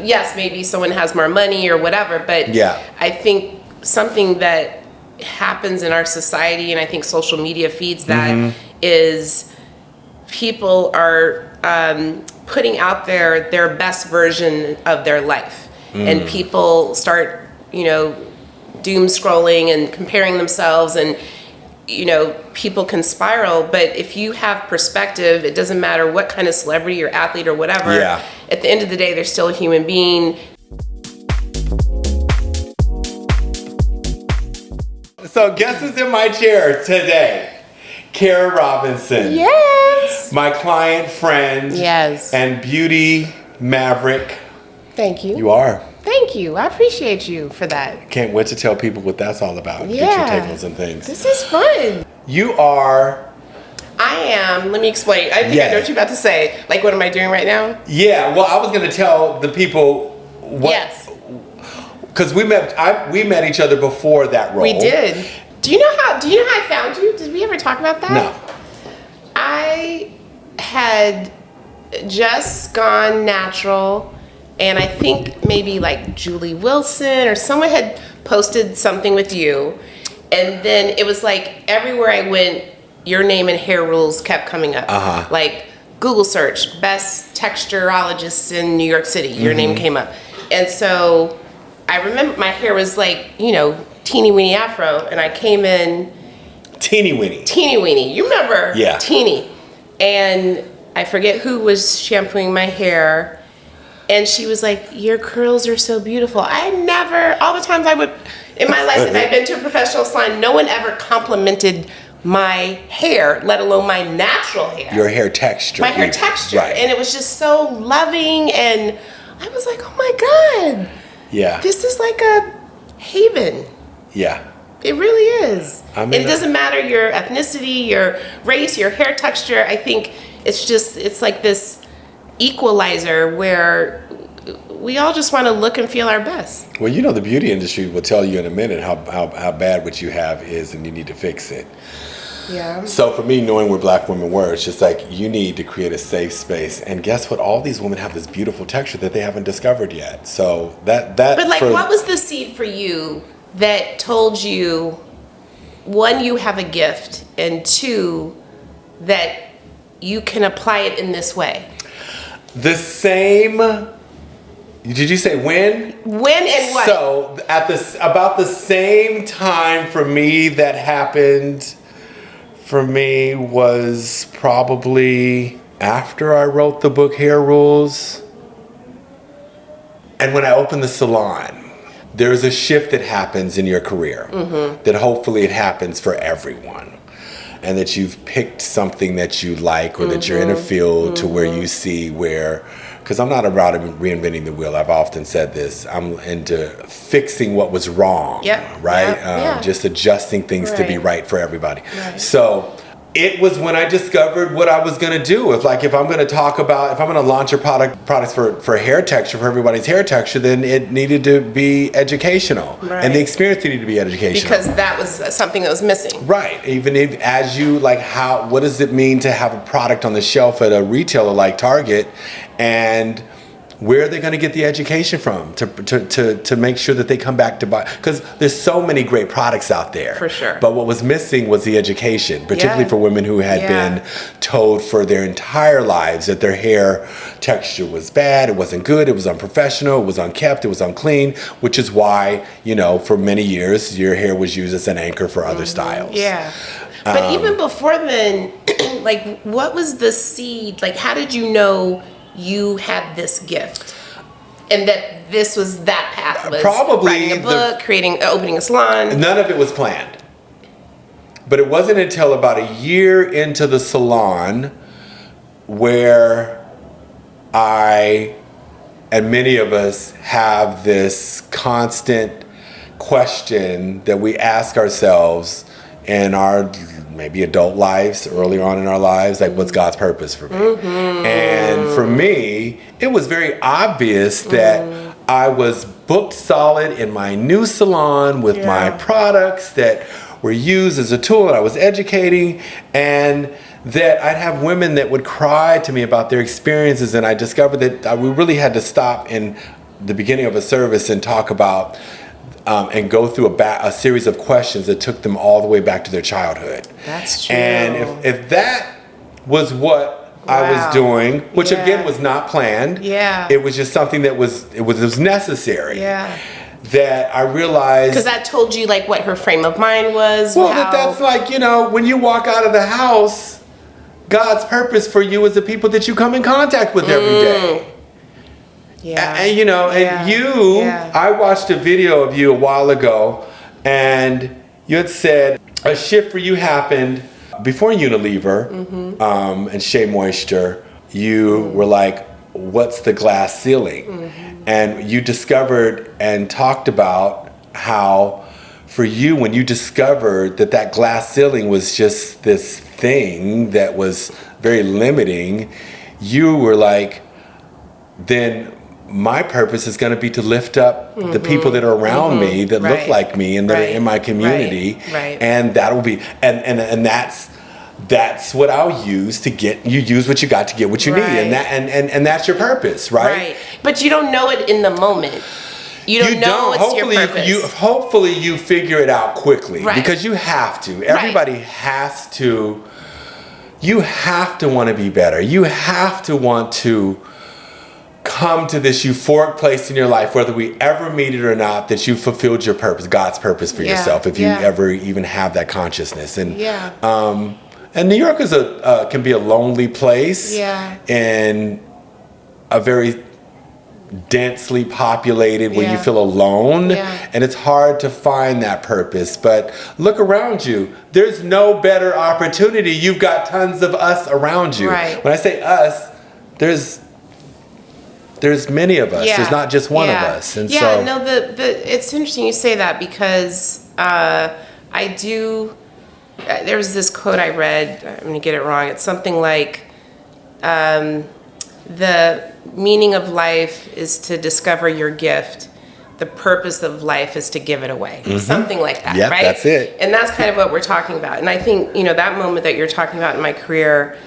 yes, maybe someone has more money or whatever, but I think something that happens in our society, and I think social media feeds that, is people are putting out their best version of their life. And people start, doom scrolling and comparing themselves, and people can spiral. But if you have perspective, it doesn't matter what kind of celebrity or athlete or whatever. At the end of the day, they're still a human being. So guess who's in my chair today? Cara Robinson. Yes. My client friend. Yes. And beauty maverick. Thank you. You are. Thank you. I appreciate you for that. Can't wait to tell people what that's all about. Get your takeaways and things. This is fun. You are... I am. Let me explain. I think I know what you're about to say. Like, what am I doing right now? Yeah. Well, I was going to tell the people what... Yes. Because we met each other before that role. We did. Do you know how I found you? Did we ever talk about that? No. I had just gone natural, and I think maybe like Julie Wilson or someone had posted something with you, and then it was like everywhere I went, your name and hair rules kept coming up. Like Google search, best texturologists in New York City, your name came up. And so I remember my hair was like, teeny weeny afro, and I came in Teeny weeny. Teeny weeny. You remember? Yeah. Teeny. And I forget who was shampooing my hair, and she was like, your curls are so beautiful. All the times I would, in my life that I've been to a professional salon, no one ever complimented my hair, let alone my natural hair. Your hair texture. My hair texture. Right. And it was just so loving, and I was like, oh my God. Yeah. This is like a haven. Yeah. It really is. I mean, and it doesn't matter your ethnicity, your race, your hair texture. I think it's like this equalizer where we all just want to look and feel our best. Well, the beauty industry will tell you in a minute how bad what you have is, and you need to fix it. Yeah. So for me, knowing where Black women were, it's just like, you need to create a safe space. And guess what? All these women have this beautiful texture that they haven't discovered yet. So that. But like, what was the seed for you that told you, one, you have a gift, and two, that you can apply it in this way? The same. Did you say when? When and what? So about the same time for me that happened for me was probably after I wrote the book Hair Rules, and when I opened the salon. There's a shift that happens in your career, that hopefully it happens for everyone, and that you've picked something that you like, or that you're in a field to where you see because I'm not about reinventing the wheel. I've often said this. I'm into fixing what was wrong, right? Just adjusting things to be right for everybody. Right. So it was when I discovered what I was going to do. If I'm going to launch a products for hair texture, for everybody's hair texture, then it needed to be educational. Right. And the experience needed to be educational. Because that was something that was missing. Right. Even if, as you, what does it mean to have a product on the shelf at a retailer like Target, and where are they going to get the education from to make sure that they come back to buy? Because there's so many great products out there. For sure. But what was missing was the education, particularly for women who had been told for their entire lives that their hair texture was bad, it wasn't good, it was unprofessional, it was unkept, it was unclean, which is why, for many years, your hair was used as an anchor for other styles. Yeah. But even before then, what was the seed? How did you know you had this gift, and that this was that path? Was probably writing a book, opening a salon? None of it was planned. But it wasn't until about a year into the salon where I, and many of us, have this constant question that we ask ourselves in our maybe adult lives, earlier on in our lives, what's God's purpose for me? And for me, it was very obvious that I was booked solid in my new salon with my products that were used as a tool, and I was educating, and that I'd have women that would cry to me about their experiences, and I discovered that we really had to stop and the beginning of a service and talk about and go through a series of questions that took them all the way back to their childhood. That's true. And if that was what I was doing, which again was not planned, it was just something that was necessary. That I realized, because that told you like what her frame of mind was. Well, that's like, you know, when you walk out of the house, God's purpose for you is the people that you come in contact with every day. And you know, and you, I watched a video of you a while ago, and you had said a shift for you happened before Unilever and SheaMoisture. You were like, what's the glass ceiling? And you discovered and talked about how for you, when you discovered that glass ceiling was just this thing that was very limiting, you were like, then my purpose is going to be to lift up the people that are around me that look like me and that are in my community. And that'll be, and that's what I'll use to get, you use what you got to get what you need. And that's your purpose, right? But you don't know it in the moment. You don't know it's hopefully your purpose. Hopefully you figure it out quickly because you have to. Everybody has to. You have to want to be better. You have to want to come to this euphoric place in your life, whether we ever meet it or not, that you fulfilled your purpose, God's purpose for yourself, if you ever even have that consciousness. And and New York is can be a lonely place, and a very densely populated where you feel alone, and it's hard to find that purpose. But look around you. There's no better opportunity. You've got tons of us around you. When I say us, there's many of us. There's not just one of us. And so it's interesting you say that, because I do. There was this quote I read. I'm going to get it wrong. It's something like, the meaning of life is to discover your gift. The purpose of life is to give it away. Something like that, right? That's it. And that's kind of what we're talking about. And I think, you know, that moment that you're talking about in my career,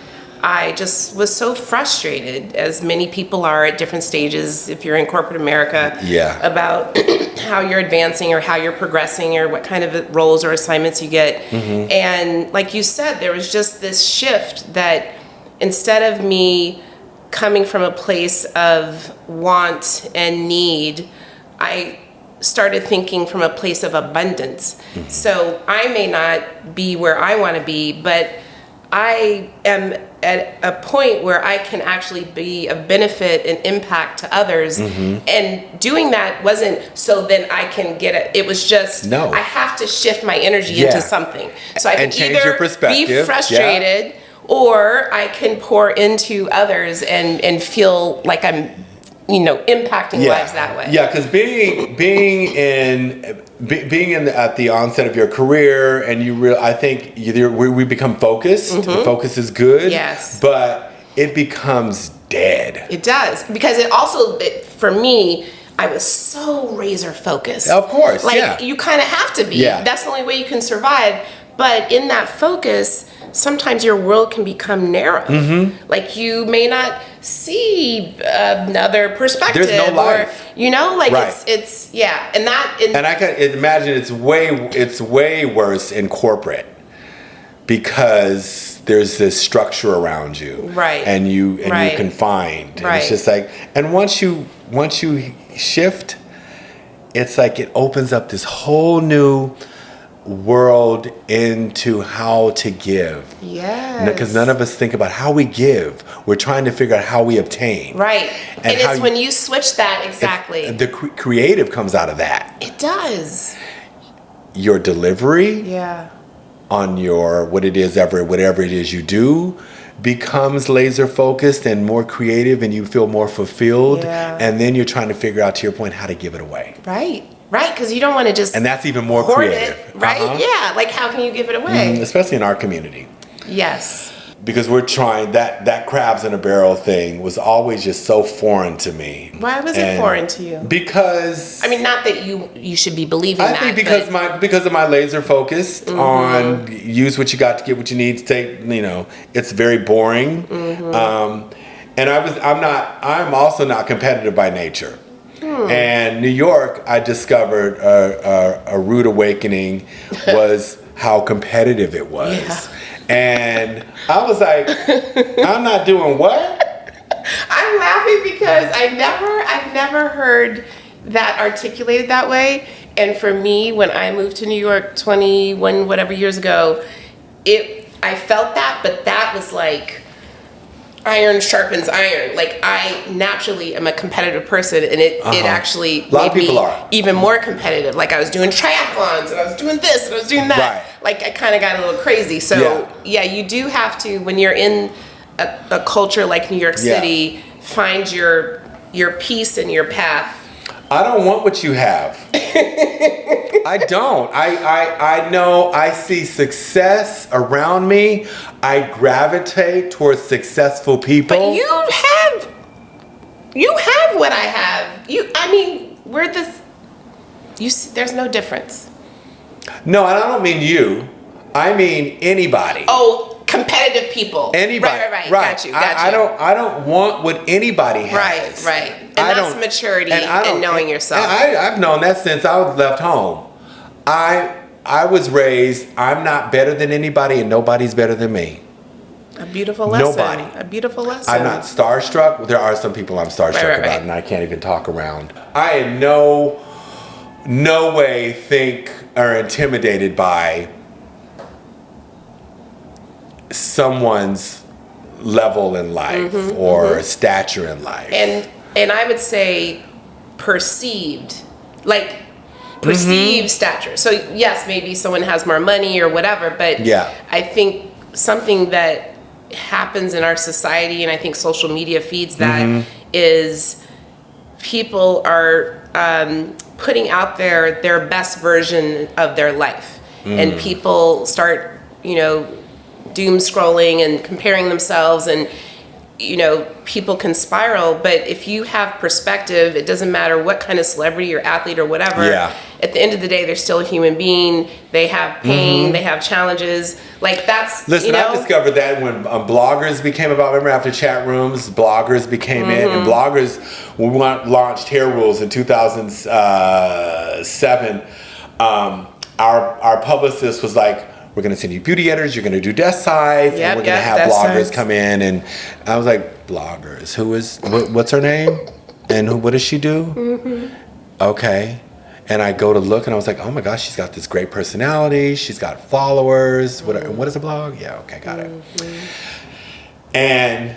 I just was so frustrated, as many people are at different stages, if you're in corporate America, about how you're advancing or how you're progressing or what kind of roles or assignments you get. And like you said, there was just this shift that instead of me coming from a place of want and need, I started thinking from a place of abundance. So I may not be where I want to be, but I am at a point where I can actually be of benefit and impact to others. And doing that wasn't so then I can get it. It was just, I have to shift my energy into something. So I can either be frustrated or I can pour into others and feel like I'm, you know, impacting lives that way. Yeah, because being at the onset of your career, and I think we become focused. Focus is good. But it becomes dead. It does, because it also, for me, I was so razor focused. Of course, like you kind of have to be. That's the only way you can survive. But in that focus, sometimes your world can become narrow. Like you may not see another perspective. There's no life. Or, you know, like it's and I can imagine it's way worse in corporate, because there's this structure around you, and you're confined, and it's just like, and once you shift, it's like it opens up this whole new world into how to give. Because none of us think about how we give. We're trying to figure out how we obtain. And it's when you switch that, the creative comes out of that. It does. Your delivery on your whatever it is you do becomes laser focused and more creative, and you feel more fulfilled, and then you're trying to figure out, to your point, how to give it away. Right, because you don't want to just and that's even more creative, Yeah, like how can you give it away? Especially in our community. Yes. Because we're trying that crabs in a barrel thing was always just so foreign to me. Why was it foreign to you? Because I mean, not that you should be believing that. I think because of my laser focus on use what you got to get what you need to take. You know, it's very boring. And I'm also not competitive by nature. And New York, I discovered a rude awakening was how competitive it was. Yeah. And I was like, I'm not doing what? I'm laughing because I've never heard that articulated that way. And for me, when I moved to New York 21 whatever years ago, I felt that, but that was like iron sharpens iron. Like, I naturally am a competitive person, and it actually made me even more competitive. Like, I was doing triathlons, and I was doing this, and I was doing that. Right. Like, I kind of got a little crazy. So yeah, you do have to, when you're in a culture like New York City, find your peace and your path. I don't want what you have. I don't. I know I see success around me. I gravitate towards successful people. But you have what I have. There's no difference. No, and I don't mean you. I mean anybody. Oh, competitive people. Anybody. Right. Got you. I don't want what anybody has. Right. And that's maturity and knowing yourself. And I've known that since I was left home. I was raised, I'm not better than anybody and nobody's better than me. A beautiful lesson. Nobody. A beautiful lesson. I'm not starstruck. There are some people I'm starstruck about and I can't even talk around. I in no way think or intimidated by someone's level in life or stature in life. And I would say perceived stature. So yes, maybe someone has more money or whatever, but I think something that happens in our society, and I think social media feeds that, is people are putting out their best version of their life. And people start, doom scrolling and comparing themselves, and people can spiral. But if you have perspective, it doesn't matter what kind of celebrity or athlete or whatever. At the end of the day, they're still a human being. They have pain. They have challenges. Like, that's Listen, I discovered that when bloggers became about. Remember, after chat rooms, bloggers became in, and bloggers, when we launched Hair Rules in 2007, our publicist was like, we're going to send you beauty editors, you're going to do desk sides, and we're going to have bloggers come in. And I was like, bloggers? What's her name? And what does she do? Okay. And I go to look, and I was like, oh my gosh, she's got this great personality. She's got followers. What is a blog? Yeah, okay, got it. And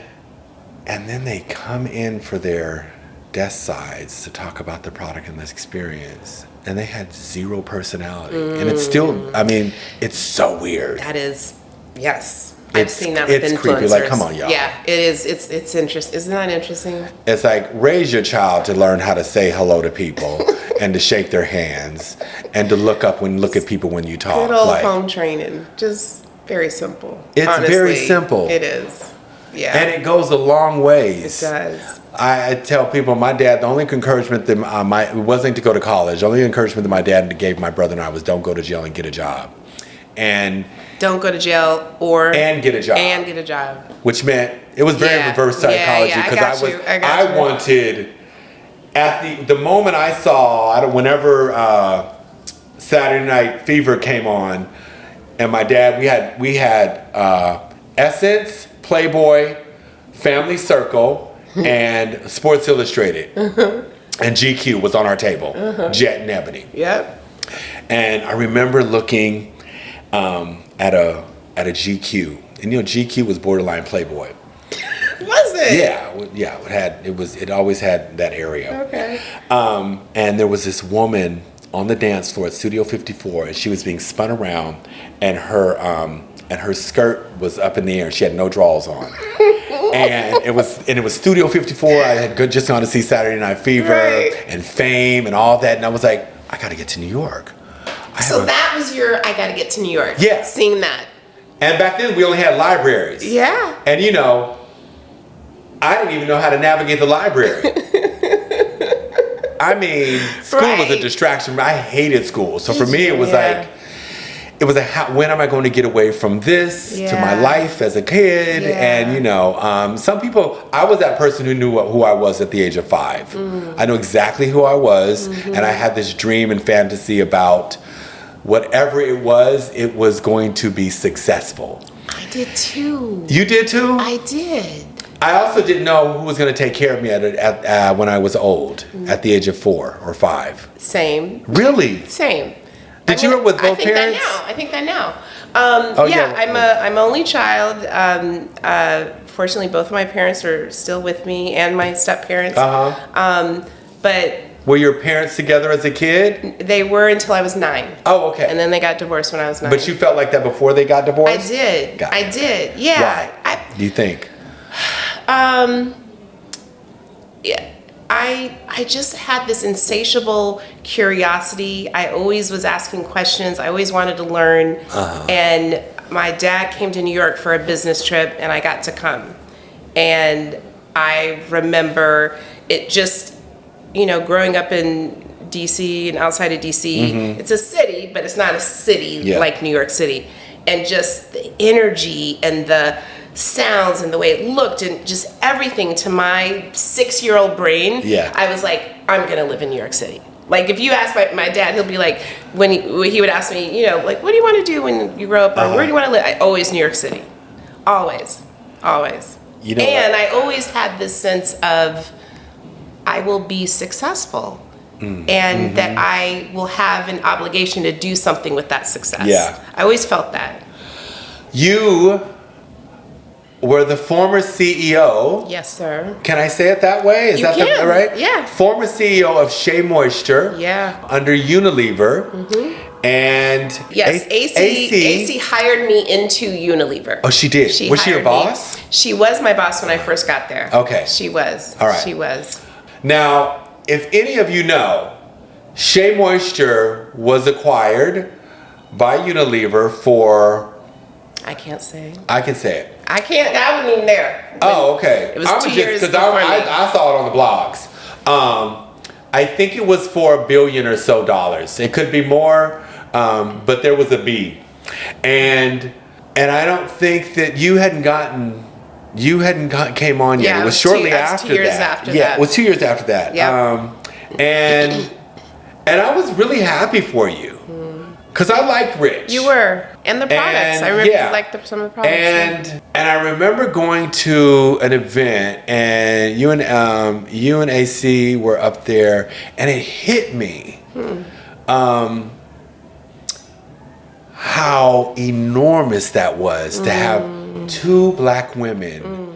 then they come in for their desk sides to talk about the product and this experience. And they had zero personality. And it's still, it's so weird. That is, yes. I've seen that with influencers. It's creepy. Like, come on, y'all. Yeah, it is. It's interesting. Isn't that interesting? It's like, raise your child to learn how to say hello to people and to shake their hands and to look at people when you talk. Good old home training. Just very simple. It's honestly, very simple. It is. Yeah. And it goes a long ways. It does. I tell people, my dad, the only encouragement that it wasn't to go to college. The only encouragement that my dad gave my brother and I was, don't go to jail and get a job. And don't go to jail and get a job. Which meant it was very reverse psychology, because I wanted, at the moment I saw, whenever Saturday Night Fever came on, and my dad, we had Essence, Playboy, Family Circle, and Sports Illustrated, and GQ was on our table, Jet and Ebony. Yep. And I remember looking at a GQ, and GQ was borderline Playboy. Was it? Yeah. It always had that area. Okay. And there was this woman on the dance floor at Studio 54, and she was being spun around, and her skirt was up in the air. She had no drawers on. And it was Studio 54. I had just gone to see Saturday Night Fever and Fame and all that. And I was like, I got to get to New York. So that was your, I got to get to New York. Yeah. Seeing that. And back then we only had libraries. Yeah. And I didn't even know how to navigate the library. School was a distraction. I hated school. So for me, it was like, it was when am I going to get away from this to my life as a kid? And, you know, some people, I was that person who knew who I was at the age of 5. I know exactly who I was. And I had this dream and fantasy about whatever it was going to be successful. I did too. You did too? I did. I also didn't know who was going to take care of me when I was old, at the age of 4 or 5. Same. Really? Same. Did you live with both parents? I think that now. I'm an only child. Fortunately, both of my parents are still with me, and my step parents. But were your parents together as a kid? They were until I was 9. Oh, okay. And then they got divorced when I was 9. But you felt like that before they got divorced? I did. I did. Yeah. Why? Do you think? Yeah, I just had this insatiable curiosity. I always was asking questions. I always wanted to learn. And my dad came to New York for a business trip, and I got to come. And I remember it just, you know, growing up in DC and outside of DC, it's a city, but it's not a city like New York City. And just the energy and the sounds and the way it looked and just everything to my 6-year-old brain, I was like, I'm gonna live in New York City. Like, if you ask my dad, he'll be like, when he would ask me, you know, like, what do you want to do when you grow up, or where do you want to live? I always New York City, always. You know, and I always had this sense of I will be successful. And that I will have an obligation to do something with that success. I always felt that. You were the former CEO. Yes, sir. Can I say it that way? Is that right? Yeah. Former CEO of SheaMoisture. Yeah. Under Unilever. And yes, AC hired me into Unilever. Oh, she did? Was she your boss? She was my boss when I first got there. Okay. She was. All right. She was. Now, if any of you know, SheaMoisture was acquired by Unilever for... I can't say. I can say it. I can't. I wasn't even there. Oh, okay. It was 2 years before me. I saw it on the blogs. I think it was for $1 billion or so. It could be more, but there was a B. And I don't think that you hadn't came on yet. Yeah, it was shortly after 2 years after that. Yeah, it was 2 years after that. Yeah. And I was really happy for you. Because I like Rich. You were. And the products. I remember you liked some of the products. And I remember going to an event, and you and AC were up there, and it hit me how enormous that was to have 2 black women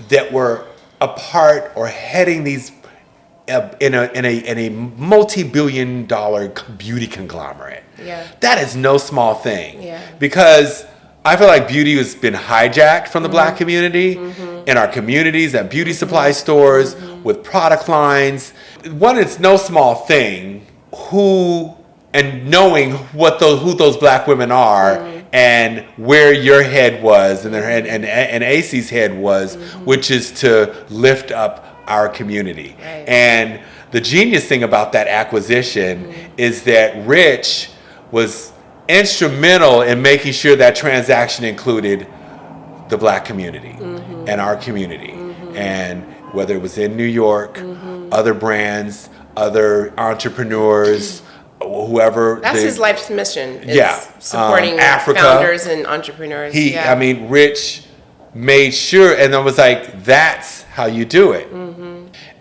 that were a part or heading these in a multi-billion-dollar beauty conglomerate. Yeah. That is no small thing. Yeah. Because I feel like beauty has been hijacked from the black community, in our communities, at beauty supply stores, with product lines. One, it's no small thing knowing who those black women are, and where your head was, and AC's head was, which is to lift up our community. Right. And the genius thing about that acquisition is that Rich was instrumental in making sure that transaction included the black community and our community. And whether it was in New York, other brands, other entrepreneurs, whoever. That's his life's mission. Supporting Africa, founders and entrepreneurs. I mean, Rich made sure, and I was like, that's how you do it.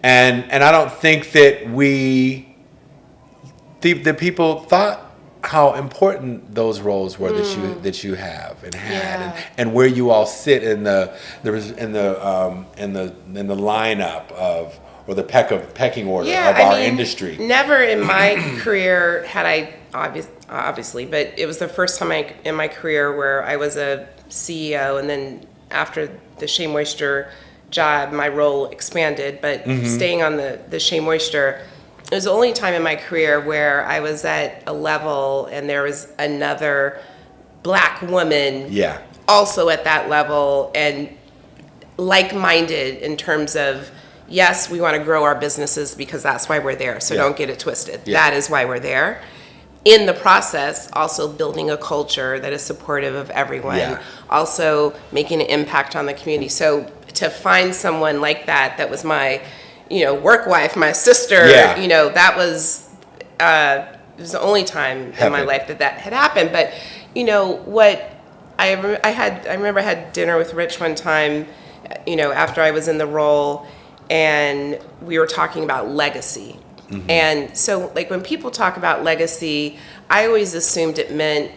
And I don't think that the people thought how important those roles were that you have and had, and where you all sit in the lineup of, or the pecking order of our industry. Never in my career had I obviously, but it was the first time in my career where I was a CEO, and then after the SheaMoisture job, my role expanded. But staying on the SheaMoisture, it was the only time in my career where I was at a level and there was another black woman also at that level, and like-minded in terms of, yes, we want to grow our businesses because that's why we're there. So don't get it twisted. That is why we're there. in the process, also building a culture that is supportive of everyone, also making an impact on the community. So to find someone like that was my, work wife, my sister, that was, it was the only time in my life that had happened. But, what I remember I had dinner with Rich one time, after I was in the role, and we were talking about legacy. Mm-hmm. And so, like, when people talk about legacy, I always assumed it meant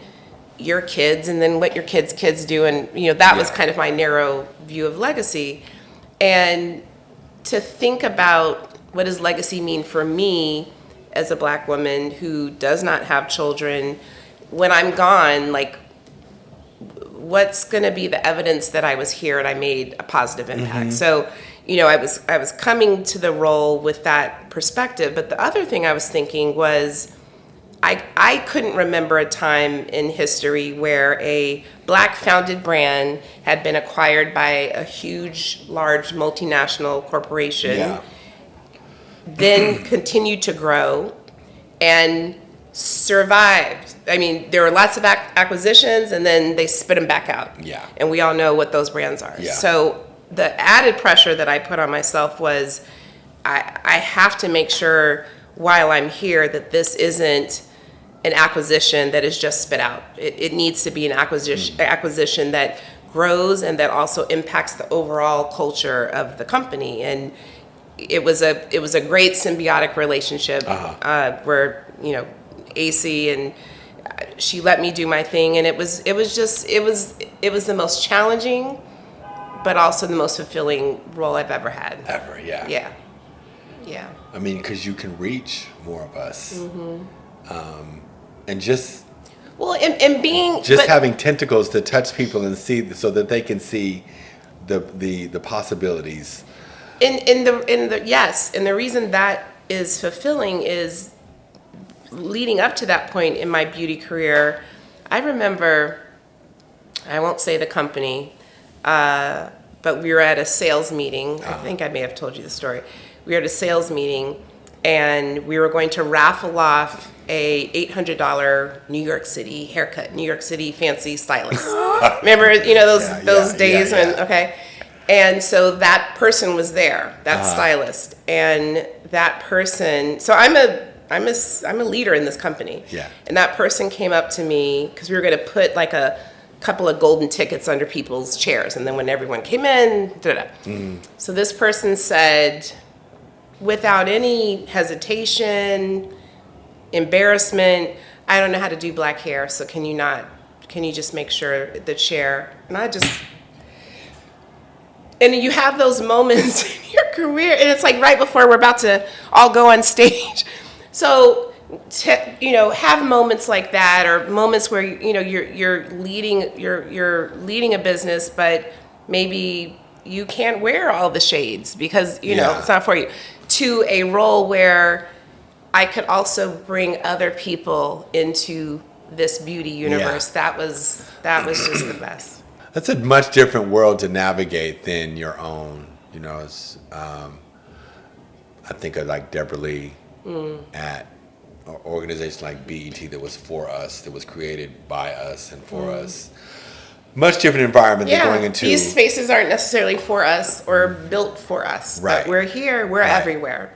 your kids and then what your kids do. And, that was kind of my narrow view of legacy. And to think about what does legacy mean for me as a Black woman who does not have children, when I'm gone, like, what's going to be the evidence that I was here and I made a positive impact? Mm-hmm. So, I was coming to the role with that perspective. But the other thing I was thinking was I couldn't remember a time in history where a Black founded brand had been acquired by a huge, large multinational corporation, then continued to grow and survived. I mean, there were lots of acquisitions, and then they spit them back out. Yeah. And we all know what those brands are. Yeah. So the added pressure that I put on myself was I have to make sure while I'm here that this isn't an acquisition that is just spit out. It needs to be an acquisition that grows and that also impacts the overall culture of the company. And it was a great symbiotic relationship where AC, and she let me do my thing, and it was the most challenging but also the most fulfilling role I've ever had. Yeah. I mean, because you can reach more of us. And just having tentacles to touch people and see, so that they can see the possibilities. And the reason that is fulfilling is leading up to that point in my beauty career. I remember, I won't say the company, but we were at a sales meeting. I think I may have told you the story. We were at a sales meeting, and we were going to raffle off a $800 New York City haircut, New York City fancy stylist. Remember, those days when, okay. And so that person was there, that stylist, and that person. So I'm a leader in this company. Yeah. And that person came up to me because we were going to put like a couple of golden tickets under people's chairs, and then when everyone came in, So this person said, without any hesitation, embarrassment, I don't know how to do black hair, so can you just make sure the chair, and you have those moments in your career, and it's like right before we're about to all go on stage. So, have moments like that, or moments where you're leading a business, but maybe you can't wear all the shades because it's not for you. To a role where I could also bring other people into this beauty universe. That was just the best. That's a much different world to navigate than your own. I think of like Deborah Lee at an organization like BET that was for us, that was created by us and for us. Much different environment than going into. These spaces aren't necessarily for us or built for us. Right. But we're here. We're everywhere.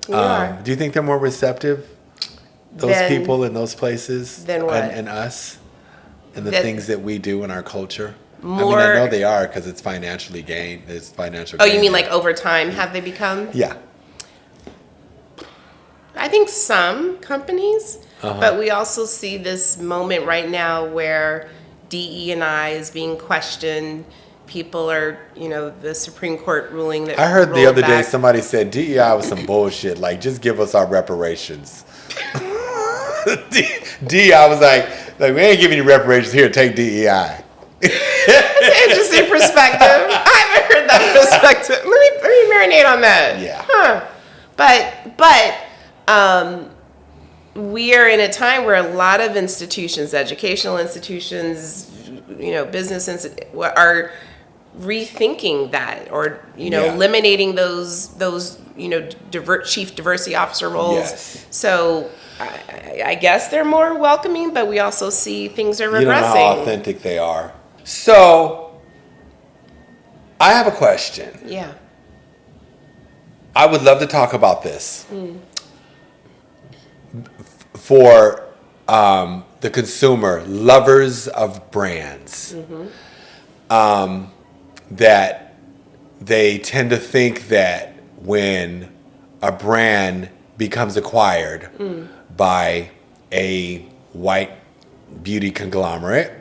We are. Do you think they're more receptive, those people in those places, than what? And us, and the things that we do in our culture? I know they are because it's financially gained. It's financial. Oh, you mean like over time? Have they become? Yeah. I think some companies, but we also see this moment right now where DE&I is being questioned. People are, the Supreme Court ruling that I heard the other day somebody said DEI was some bullshit. Like, just give us our reparations. DEI was like, we ain't giving you reparations. Here, take DEI. That's an interesting perspective. I haven't heard that perspective. Let me marinate on that. Yeah. But we are in a time where a lot of institutions, educational institutions, business are rethinking that, or eliminating those chief diversity officer roles. Yes. So I guess they're more welcoming, but we also see things are regressing. You don't know how authentic they are. So I have a question. Yeah. I would love to talk about this for the consumer, lovers of brands, that they tend to think that when a brand becomes acquired by a white beauty conglomerate,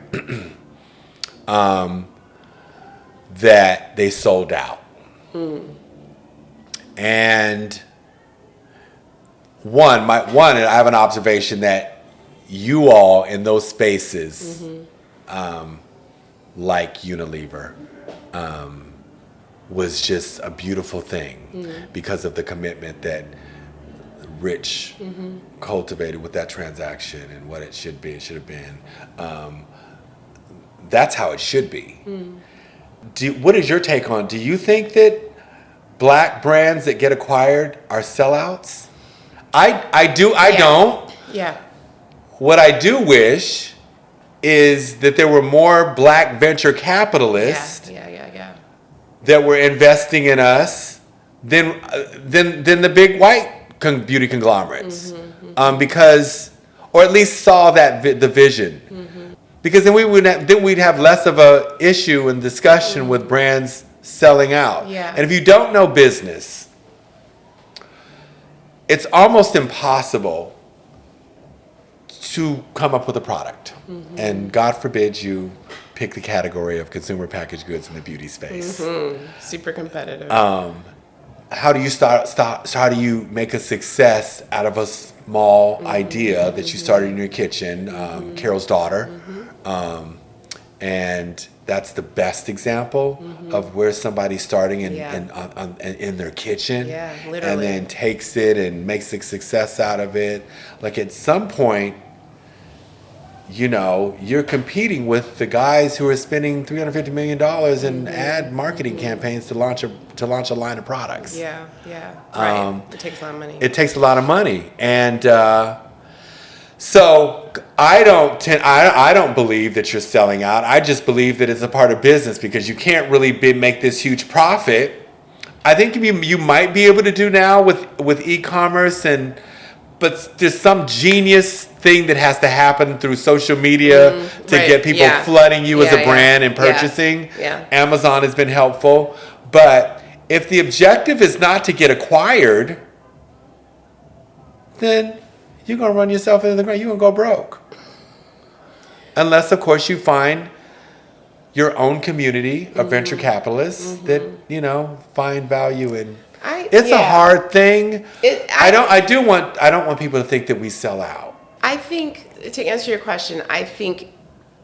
that they sold out. And I have an observation that you all in those spaces, like Unilever, was just a beautiful thing because of the commitment that Rich cultivated with that transaction and what it should have been. That's how it should be. What is your take on? Do you think that Black brands that get acquired are sellouts? I do. I don't. Yeah. What I do wish is that there were more Black venture capitalists that were investing in us than the big white beauty conglomerates, because, or at least saw that the vision, because then we'd have less of a issue and discussion with brands selling out. Yeah. And if you don't know business, it's almost impossible to come up with a product. And God forbid you pick the category of consumer packaged goods in the beauty space. Super competitive. How do you how do you make a success out of a small idea that you started in your kitchen? Carol's daughter. And that's the best example of where somebody's starting in their kitchen, literally, and then takes it and makes a success out of it. Like at some point, you're competing with the guys who are spending $350 million in ad marketing campaigns to launch a line of products. Yeah, right. It takes a lot of money. It takes a lot of money, and so I don't believe that you're selling out. I just believe that it's a part of business, because you can't really make this huge profit. I think you might be able to do now with e-commerce, but there's some genius thing that has to happen through social media to get people flooding you as a brand and purchasing. Amazon has been helpful, but if the objective is not to get acquired, then you're going to run yourself into the ground. You're going to go broke. Unless, of course, you find your own community of venture capitalists that, find value in. It's a hard thing. I don't want people to think that we sell out. I think, to answer your question, I think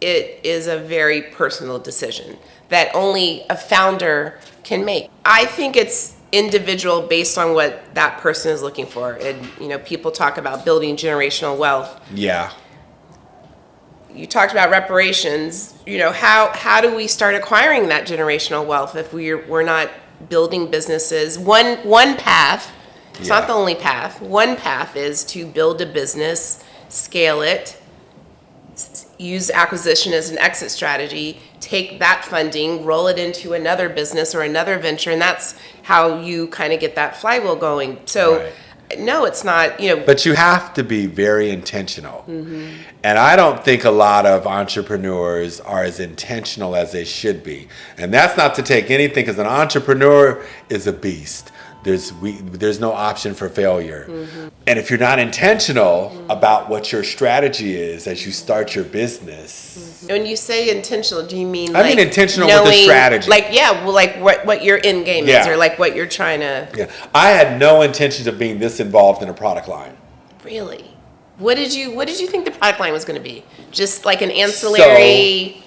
it is a very personal decision that only a founder can make. I think it's individual based on what that person is looking for. And, people talk about building generational wealth. Yeah. You talked about reparations. How do we start acquiring that generational wealth if we're not building businesses? One path, it's not the only path. One path is to build a business, scale it, use acquisition as an exit strategy, take that funding, roll it into another business or another venture, and that's how you kind of get that flywheel going. So no, it's not, But you have to be very intentional. And I don't think a lot of entrepreneurs are as intentional as they should be. And that's not to take anything, because an entrepreneur is a beast. There's no option for failure. And if you're not intentional about what your strategy is as you start your business. When you say intentional, do you mean I mean intentional with the strategy. Like what your end game is, or like what you're trying to. Yeah. I had no intentions of being this involved in a product line. Really? What did you think the product line was going to be? Just like an ancillary.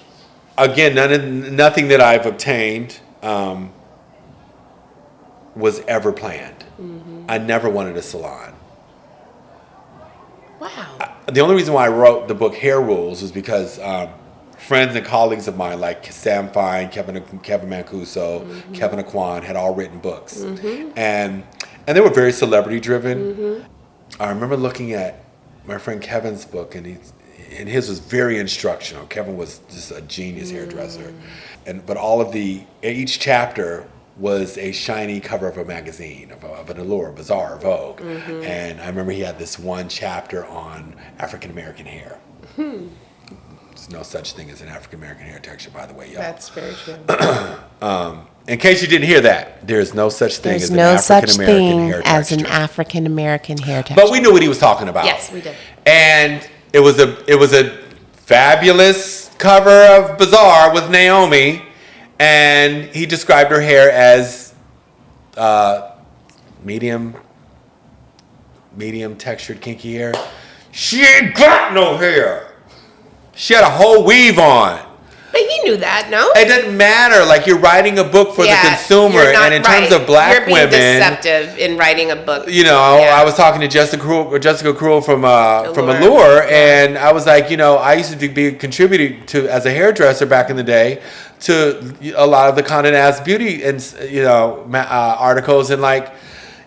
So, again, nothing that I've obtained was ever planned. I never wanted a salon. Wow. The only reason why I wrote the book Hair Rules was because friends and colleagues of mine like Sam Fine, Kevin Mancuso, Kevin Aquan had all written books. And And they were very celebrity driven. I remember looking at my friend Kevin's book, and his was very instructional. Kevin was just a genius hairdresser. But each chapter was a shiny cover of a magazine, of an Allure, Bazaar, Vogue. And I remember he had this one chapter on African American hair. There's no such thing as an African American hair texture, by the way, y'all. That's very true. In case you didn't hear that, there's no such thing as an African American hair texture. As an African American hair texture. But we knew what he was talking about. Yes, we did. And it was a fabulous cover of Bazaar with Naomi, and he described her hair as medium textured kinky hair. She ain't got no hair. She had a whole weave on. But he knew that, no? It doesn't matter. Like, you're writing a book for the consumer, and in terms of black women, you're being deceptive in writing a book. You know, I was talking to Jessica Cruel from Allure, and I was like, I used to be contributing to as a hairdresser back in the day to a lot of the Condé Nast Beauty and articles, and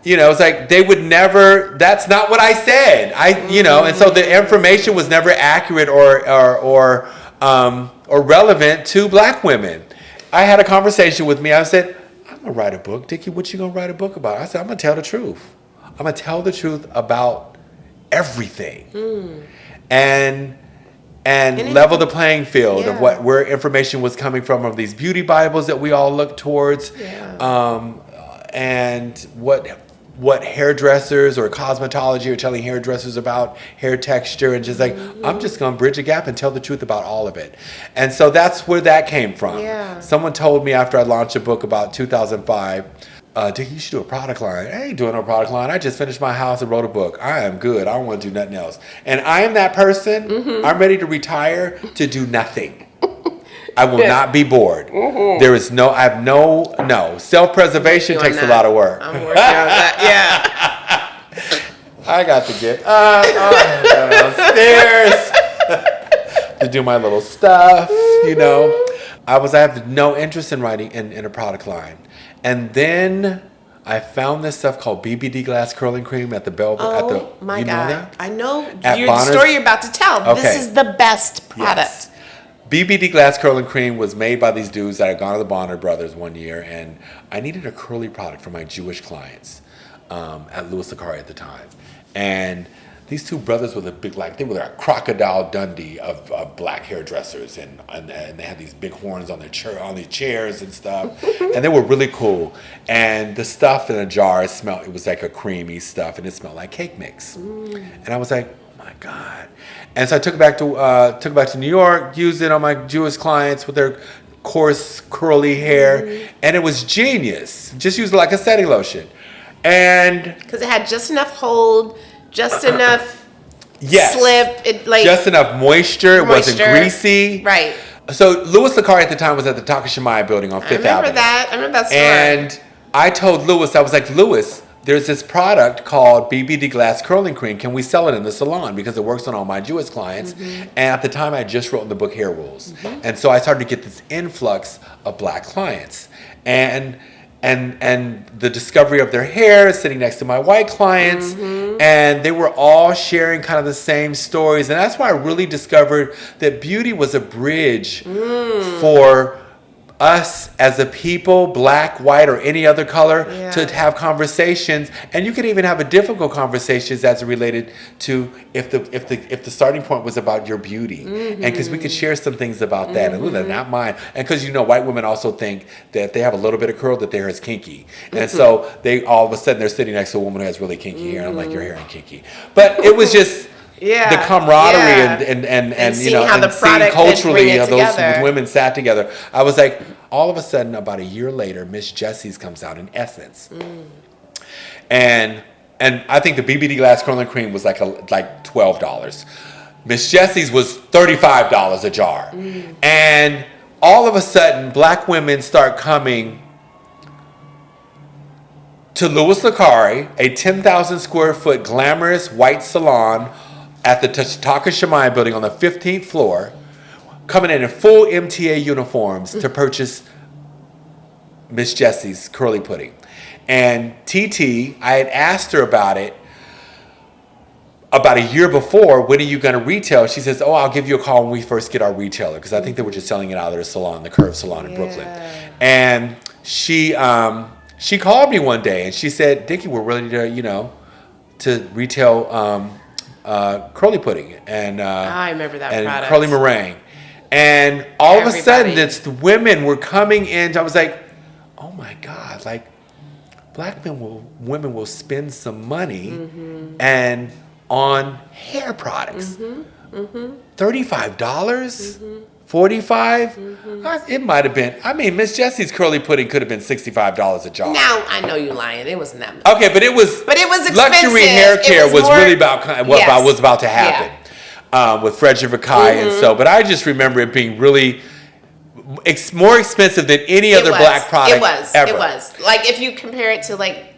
it's like they would never. That's not what I said. And so the information was never accurate or relevant to black women. I had a conversation with me. I said, I'm gonna write a book. Dickie, what you gonna write a book about? I said, I'm gonna tell the truth. I'm gonna tell the truth about everything. And level the playing field of where information was coming from, of these beauty Bibles that we all look towards. And what hairdressers or cosmetology are telling hairdressers about hair texture, and just like, I'm just going to bridge a gap and tell the truth about all of it. And so that's where that came from. Yeah. Someone told me after I launched a book about 2005, Dick, you should do a product line. I ain't doing no product line. I just finished my house and wrote a book. I am good. I don't want to do nothing else. And I am that person. I'm ready to retire to do nothing. I will not be bored. There is no. Self-preservation takes a lot of work. I'm working on that. I got to get downstairs to do my little stuff. I have no interest in writing in a product line, and then I found this stuff called BBD Glass Curling Cream at the Belvedere. Oh my God! Know that? I know At the Bonner's? story you're about to tell. Okay. This is the best product. Yes. BBD Glass Curling Cream was made by these dudes that had gone to the Bonner Brothers one year, and I needed a curly product for my Jewish clients at Louis Sakari at the time. And these two brothers were they were like Crocodile Dundee of black hairdressers, and they had these big horns on these chairs and stuff, and they were really cool. And the stuff in a jar, it was like a creamy stuff, and it smelled like cake mix. And I was like, oh my God. And so I took it back to New York, used it on my Jewish clients with their coarse, curly hair, and it was genius. Just used it like a setting lotion. And because it had just enough hold, just enough slip, just enough moisture. It wasn't greasy. Right. So Louis Sakari at the time was at the Takashimaya building on Fifth Avenue. I remember that store. And I told Louis, I was like, Louis, there's this product called BBD Glass Curling Cream. Can we sell it in the salon? Because it works on all my Jewish clients. And at the time, I had just written the book Hair Rules. And so I started to get this influx of black clients. And the discovery of their hair sitting next to my white clients. And they were all sharing kind of the same stories. And that's why I really discovered that beauty was a bridge for us as a people, black, white, or any other color, to have conversations. And you could even have a difficult conversations as it related to if the starting point was about your beauty. And because we could share some things about that. And that's not mine. And because white women also think that they have a little bit of curl, that their hair is kinky. And so they all of a sudden they're sitting next to a woman who has really kinky hair. And I'm like, your hair ain't kinky. But it was just the camaraderie and seeing how the product culturally how those together. women sat together. I was like, all of a sudden, about a year later, Miss Jessie's comes out in Essence, and I think the BBD Glass Curling Cream was like $12. Miss Jessie's was $35 a jar, and all of a sudden, black women start coming to Louis Sakari, a 10,000 square foot glamorous white salon at the Takashimaya building on the 15th floor, coming in full MTA uniforms to purchase Miss Jessie's curly pudding. And TT, I had asked her about it about a year before. When are you going to retail? She says, I'll give you a call when we first get our retailer, because I think they were just selling it out of their salon, the Curve Salon in Brooklyn. And she called me one day and she said, Dickie, we're ready to, to retail curly pudding and I remember that and product. curly meringue. And all of a sudden, the women were coming in. I was like, oh my God, like black women will spend some money and on hair products. $35? $45? It might have been. I mean, Miss Jessie's curly pudding could have been $65 a jar. Now I know you lying. It wasn't that much. Okay, but it was. But it was expensive. Luxury hair care was really about what was about to happen with Frederick Vakai and so. But I just remember it being really more expensive than any other black product ever. It was. Like if you compare it to like,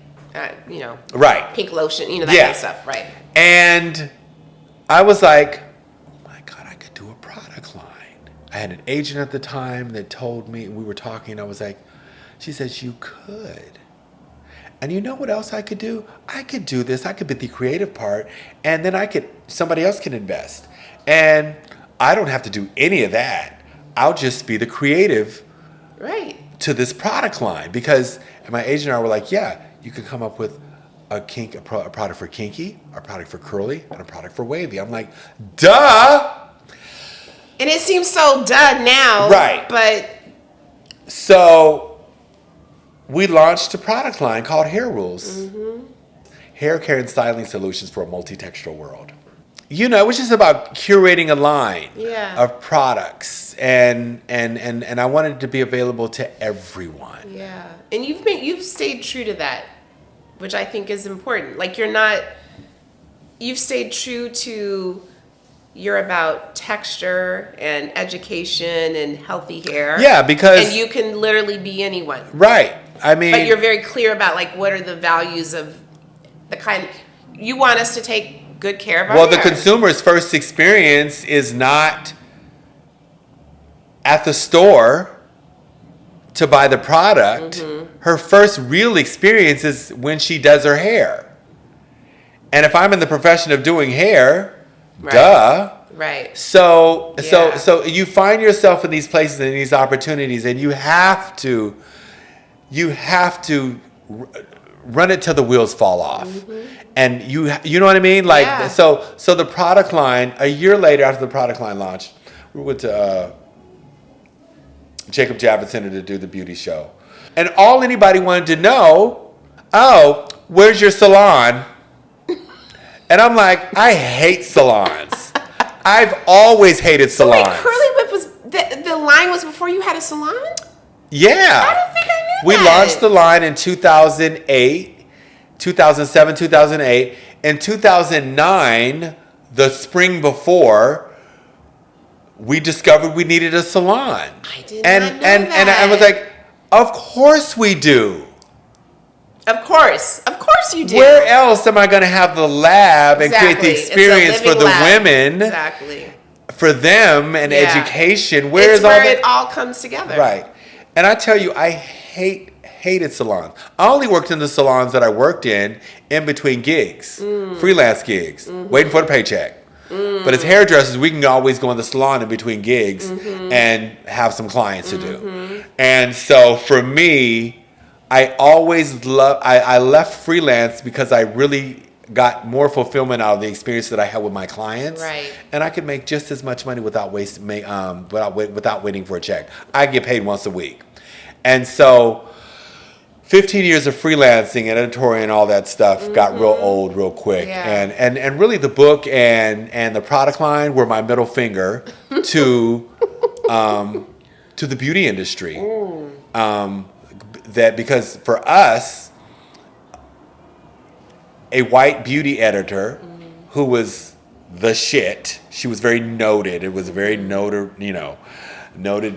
right, pink lotion, that kind of stuff, right? And I was like, oh my God, I could do a product line. I had an agent at the time that told me, we were talking, I was like, she says, you could. And you know what else I could do? I could do this. I could be the creative part, and then somebody else can invest. And I don't have to do any of that. I'll just be the creative to this product line. Because my agent and I were like, yeah, you could come up with a product for kinky, a product for curly, and a product for wavy. I'm like, duh! And it seems so duh now. Right. But so we launched a product line called Hair Rules. Hair care and styling solutions for a multi-textural world. It was just about curating a line of products, and I wanted it to be available to everyone. Yeah. And you've stayed true to that, which I think is important. Like you've stayed true to, you're about texture and education and healthy hair. Yeah, because... And you can literally be anyone. Right. I mean... But you're very clear about like what are the values of the kind... You want us to take good care of our hair. The consumer's first experience is not at the store to buy the product. Her first real experience is when she does her hair. And if I'm in the profession of doing hair, duh. Right. So you find yourself in these places and these opportunities, and you have to run it till the wheels fall off. And you know what I mean? Like so the product line, a year later after the product line launched, we went to Jacob Javits Center to do the beauty show. And all anybody wanted to know, where's your salon? And I'm like, I hate salons. I've always hated salons. So wait, Curly Whip was, the line was before you had a salon? Yeah. I don't think I knew that. We launched the line in 2008, 2007, 2008. In 2009, the spring before, we discovered we needed a salon. I did not know that. And I was like, of course we do. Of course you do. Where else am I going to have the lab and create the experience for the women? Exactly. For them and education. It's where it all comes together. Right. And I tell you, I hated salons. I only worked in the salons that I worked in between gigs, freelance gigs, waiting for the paycheck. But as hairdressers, we can always go in the salon in between gigs and have some clients to do. And so for me, I left freelance because I really got more fulfillment out of the experience that I had with my clients. Right. And I could make just as much money without waiting for a check. I get paid once a week. And so 15 years of freelancing and editorial and all that stuff got real old real quick. Yeah. And really the book and the product line were my middle finger to the beauty industry. That because for us, a white beauty editor who was the shit, she was very noted. It was a very noted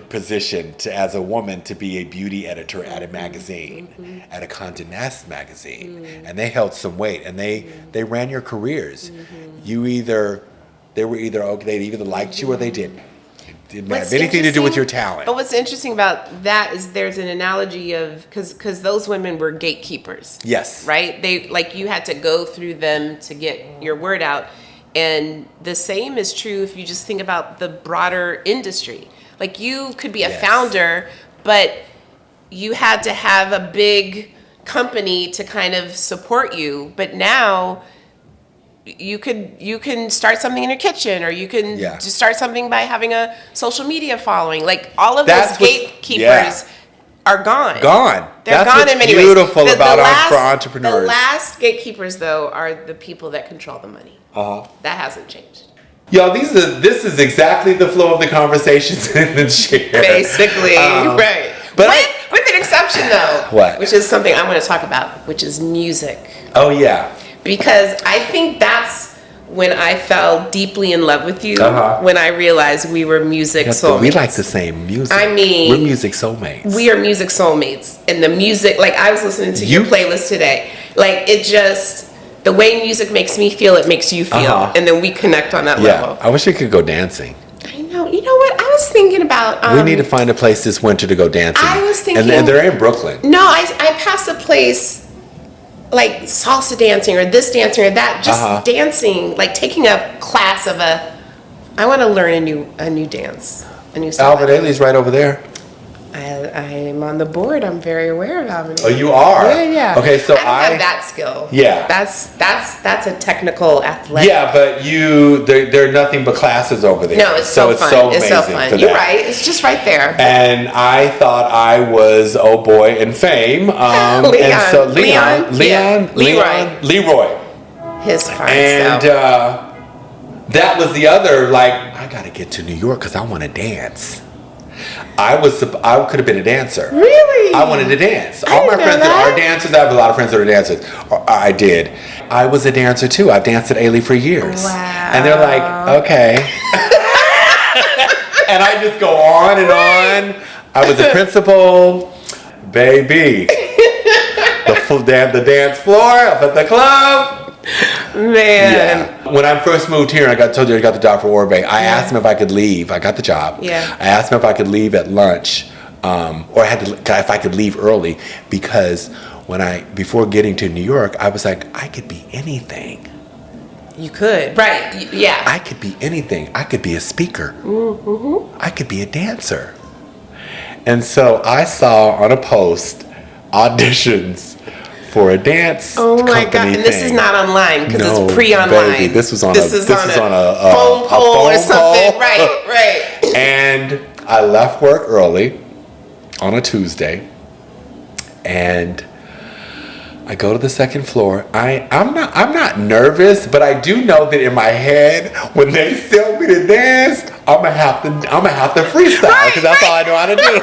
position as a woman to be a beauty editor at a magazine, at a Condé Nast magazine, and they held some weight, and they ran your careers. They either liked you or they didn't. didn't have anything to do with your talent. But what's interesting about that is there's an analogy of because those women were gatekeepers. Yes. Right? They like you had to go through them to get your word out. And the same is true if you just think about the broader industry. Like you could be a founder, but you had to have a big company to kind of support you. But now you can start something in your kitchen, or you can just start something by having a social media following. Like all of those gatekeepers are gone. They're gone in many ways. Beautiful about entrepreneurs. The last gatekeepers, though, are the people that control the money. That hasn't changed. Y'all, this is exactly the flow of the conversations in the chair. Basically, right. But with an exception, though. What? Which is something I'm going to talk about, which is music. Oh, yeah. Because I think that's when I fell deeply in love with you, when I realized we were music soulmates. We like the same music. I mean, we're music soulmates. We are music soulmates. And the music, like I was listening to your playlist today. Like it just, the way music makes me feel, it makes you feel. And then we connect on that level. I wish we could go dancing. I know. You know what? I was thinking about... we need to find a place this winter to go dancing. I was thinking... And they're in Brooklyn. No, I passed a place... like salsa dancing or this dancing or that, just dancing, like taking a class of I want to learn a new dance, a new style. Alvin Ailey's right over there. I'm on the board. I'm very aware of Alvin Ailey. Oh, you are? Yeah. Okay, so I don't have that skill. Yeah. That's a technical athletic. Yeah, but there are nothing but classes over there. No, it's so fun. So it's so fun. You're right. It's just right there. And I thought I was boy in fame. Leroy. His fine and that was the other. Like I got to get to New York because I want to dance. I could have been a dancer. Really? I wanted to dance. All my friends that are dancers, I have a lot of friends that are dancers. I did. I was a dancer too. I've danced at Ailey for years. Wow. And they're like, okay. And I just go on and on. I was a principal, baby. The dance floor up at the club. Man. Yeah. When I first moved here, and told you I got the job for Orbe, I asked him if I could leave. I got the job. Yeah. I asked him if I could leave at lunch, or if I could leave early, because before getting to New York, I was like, I could be anything. You could, right? Yeah. I could be anything. I could be a speaker. Mm-hmm. I could be a dancer. And so I saw on a post auditions for a dance oh my god! And this is not online because it's pre-online. Baby, this was on a phone pole or something. Right. And I left work early on a Tuesday, and I go to the second floor. I'm not nervous, but I do know that in my head, when they tell me to dance, I'm gonna have to freestyle because that's all I know how to do.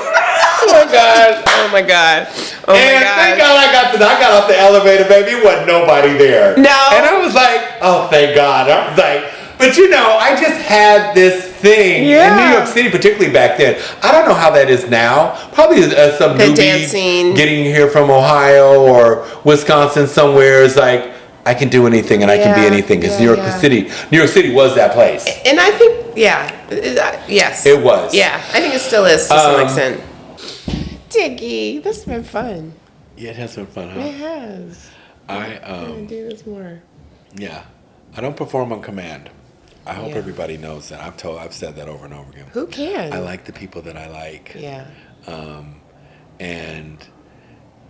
Oh my god. Thank God I got off the elevator, baby. It wasn't nobody there. No. And I was like, oh, thank God. I was like, but I just had this thing in New York City, particularly back then. I don't know how that is now. Probably some newbie dancing. Getting here from Ohio or Wisconsin somewhere is like, I can do anything and I can be anything. Because New York City was that place. And I think, yes. It was. Yeah, I think it still is to some extent. Diggy, this has been fun. Yeah, it has been fun, huh? It has. I'm gonna do this more. Yeah, I don't perform on command. I hope everybody knows that. I've said that over and over again. Who can? I like the people that I like. Yeah. And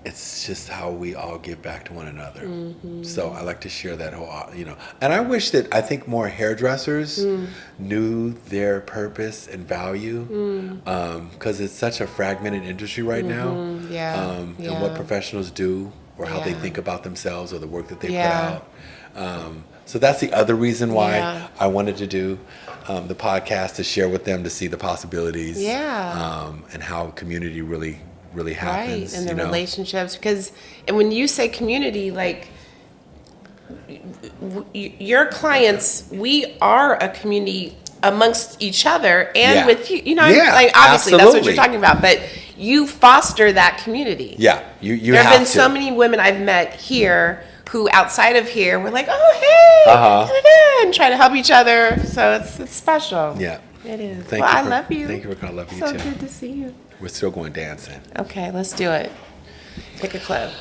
it's just how we all give back to one another. Mm-hmm. So I like to share that whole, And I wish that think more hairdressers knew their purpose and value, because it's such a fragmented industry right now. Yeah. And what professionals do or how they think about themselves or the work that they put out. So that's the other reason why I wanted to do the podcast, to share with them, to see the possibilities, and how community really happens. Right, and the relationships. And when you say community, like your clients, we are a community amongst each other and with you. Like obviously that's what you're talking about, but you foster that community. Yeah, you there have been so many women I've met here who outside of here were like, oh hey, and try to help each other. So it's special. Yeah. It is. Thank Well, you I for- love you. Thank you for coming. I love you So too. good to see you. We're still going dancing. Okay, let's do it. Pick a club.